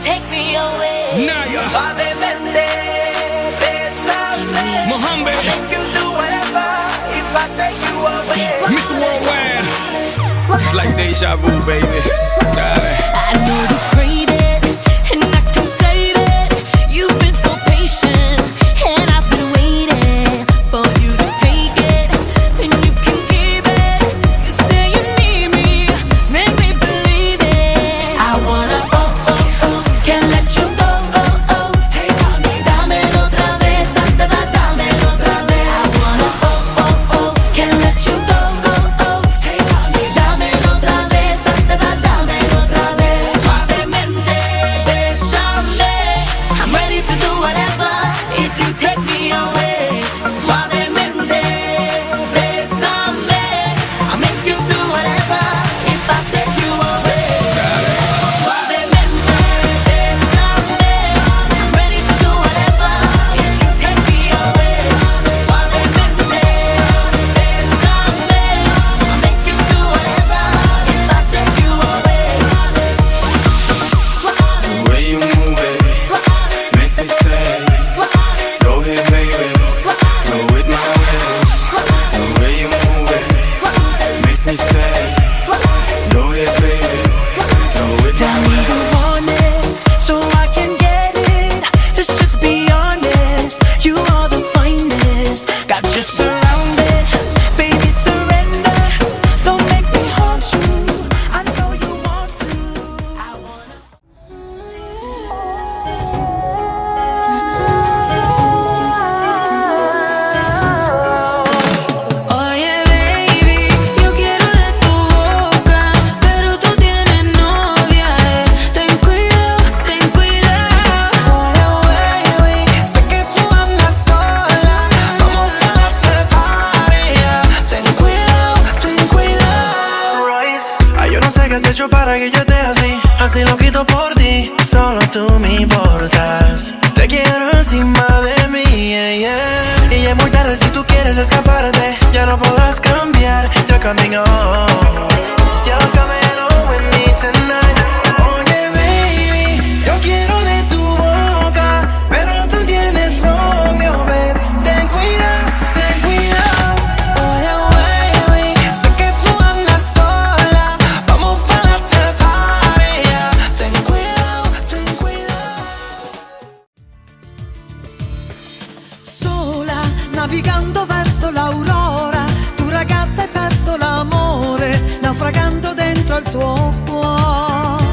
take me away. Naya. Suavemente, bésame. Mohammed. I make you do whatever if I take you away. Mr. Worldwide. It's like deja vu, baby. Darling. I know you crave it, and I can save it. You've been so patient, and I've been waiting for you to take it, and you can keep it. You say you need me, make me believe it. I wanna can't let you go, Hey, dámelo otra vez, dámelo otra vez. I wanna can't let you go, Hey, dámelo otra vez, dámelo otra vez. Suavemente, bésame. I'm ready to do whatever if you take me away. Suavemente, bésame. I'll make you do whatever if I take you away. Suavemente, bésame. I'm ready to do whatever if you take me away. Suavemente, bésame. I'll make you do whatever if I take you away. The way you move it makes me say, go ahead, baby, do it my way. The way you move it makes me say, go ahead, baby, do it Tell my me way. you want it, so I can get it. Let's just be honest, you are the finest. Got you surrounded, baby surrender. Don't make me haunt you, I know you want to. I wanna. Oye, baby, yo quiero de tu boca, pero tú tienes novia, ten cuidado, ten cuidado. Oye, baby, sé que tú andas sola, vamos pa' la preparia. Ten cuidado, Royce. Ay, yo no sé qué has hecho para que yo esté así lo quito por ti. Solo tú me importas, te quiero encima de mí, yeah, yeah. Y ya es muy tarde si tú quieres escaparte, ya no podrás cambiar. You're coming home, you're coming home with me tonight. Oye, baby, yo quiero de tu boca, pero tú tienes novio, babe. Ten cuidado, ten cuidado. Oye, baby, sé que tú andas sola, vamos pa' la preparia. Ten cuidado, ten cuidado. Sola, navigando verso l'aurora, tu ragazza hai perso l'amore, naufragando dentro il tuo cuore.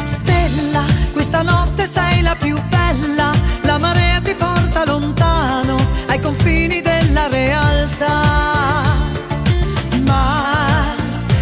Stella, questa notte sei la più bella, la marea ti porta lontano, ai confini della realtà. Ma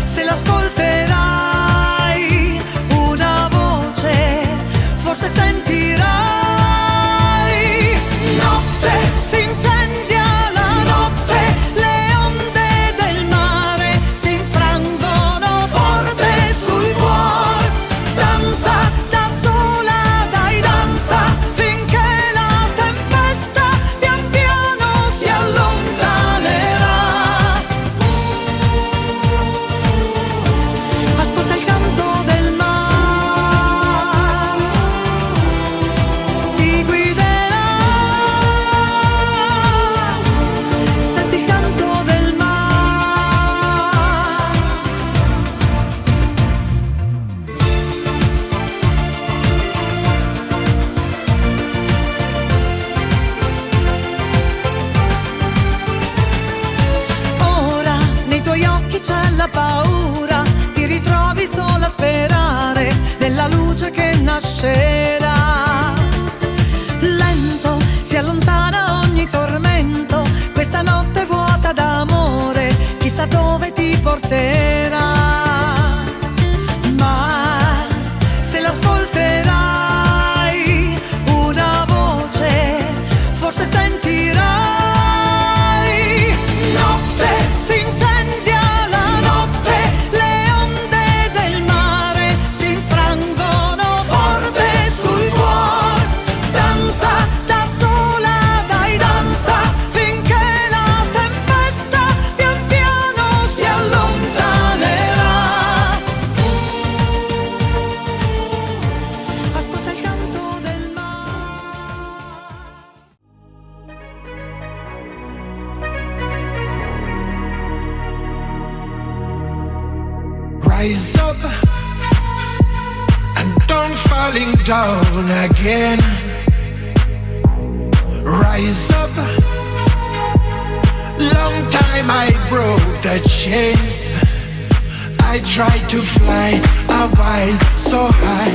se l'ascolterai, una voce forse sentirai. Notte si incendia la notte, le onde del mare si infrangono forte sul cuore. Danza da sola, dai danza, finché la tempesta pian piano si allontanerà. Ascolta il canto del mare, ti guiderà. Senti il canto del mare. Ora nei tuoi occhi c'è la paura, ti ritrovi sola a sperare nella luce che nascerà. Lento si allontana ogni tormento, questa notte vuota d'amore, chissà dove ti porterà. Ma se l'ascolterai, una voce forse sentirai. Notte si incendia la notte, le onde del mare si infrangono forte sul cuore. Danza da sola, dai danza, finché la tempesta pian piano si allontana. Rise up and don't falling down again. Rise up. Long time I broke the chains. I tried to fly a while so high,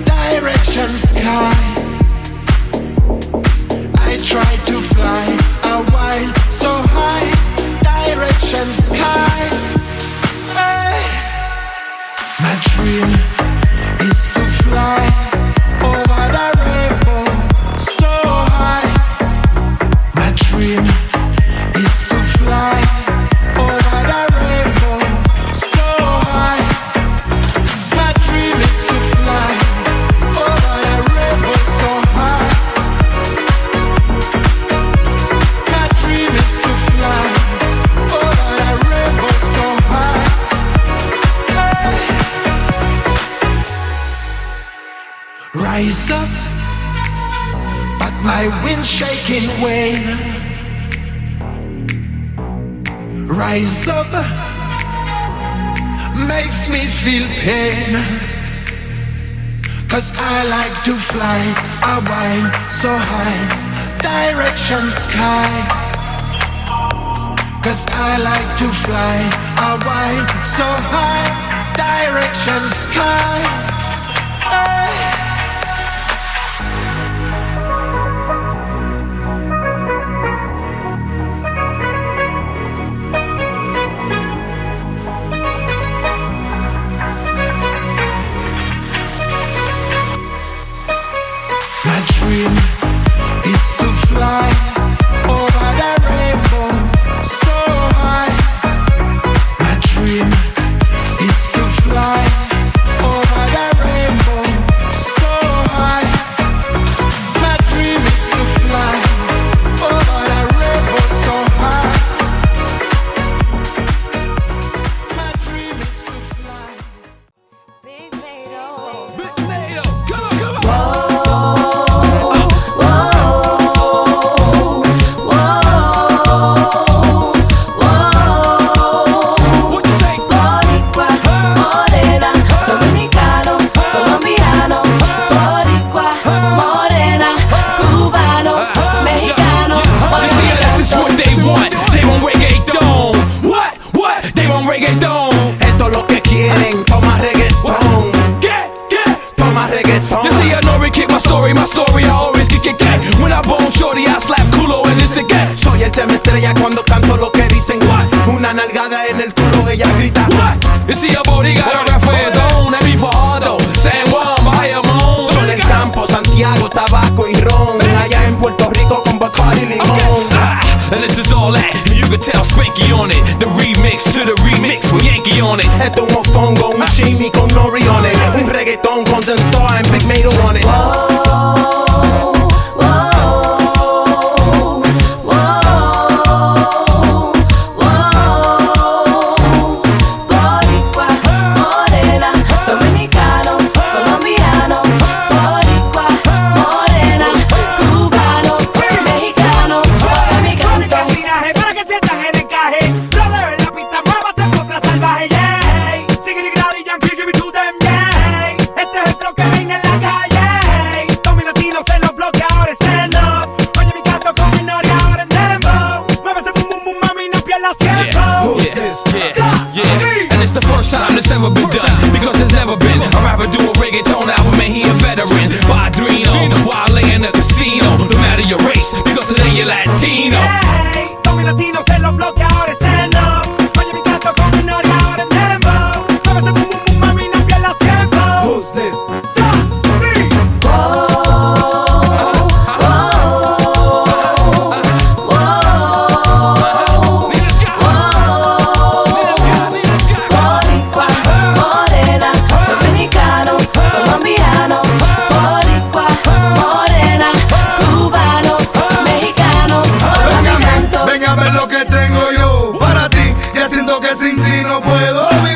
direction sky. I tried to fly a while so high, direction sky. Hey. My dream is to fly over the rainbow so high. My dream is to fly over the rainbow so high. My dream is to fly over the rainbow so high. My dream is to fly over the rainbow so high. Hey. Rise up, but my wind's shaking wane. Rise up makes me feel pain, 'cause I like to fly a while so high, direction sky. 'Cause I like to fly a while so high, direction sky. Hey. My dream is to fly over the rainbow so high. My dream is to fly over the rainbow so high. My dream is to fly over the rainbow so high. My dream is to fly. Big Nato, come on. Esto es lo que quieren, toma reggaetón. Toma reggaetón. You see, I know we kick my story, I always kick it. When I bone shorty, I slap culo and it's again. Soy el tema estrella cuando canto lo que dicen. Una nalgada en el culo, ella grita. What? You see, a body got a rap for his own. That be for Ardo, San Juan, Bayamon. Soy del campo, Santiago, tabaco y ron. Allá en Puerto Rico con Bacardi y limón. And this is all that, and you can tell Spanky on it. The remix to the remix with Yankee on it. Esto es un mofongo, un chimi con nori on it. Un reggaetón con Zen Star and Big Nato on it. It's ever been done, because there's never been a rapper do a reggaeton album, and he a veteran. Padrino, while in the casino, no matter your race, because today you're Latino. Hey, con mi latino se lo bloquea ahora stand up. Oye mi canto con mi nori ahora en dembow. Muévese boom boom boom mami, no pierdas tiempo. Who's this? Lo que tengo yo para ti, ya siento que sin ti no puedo vivir.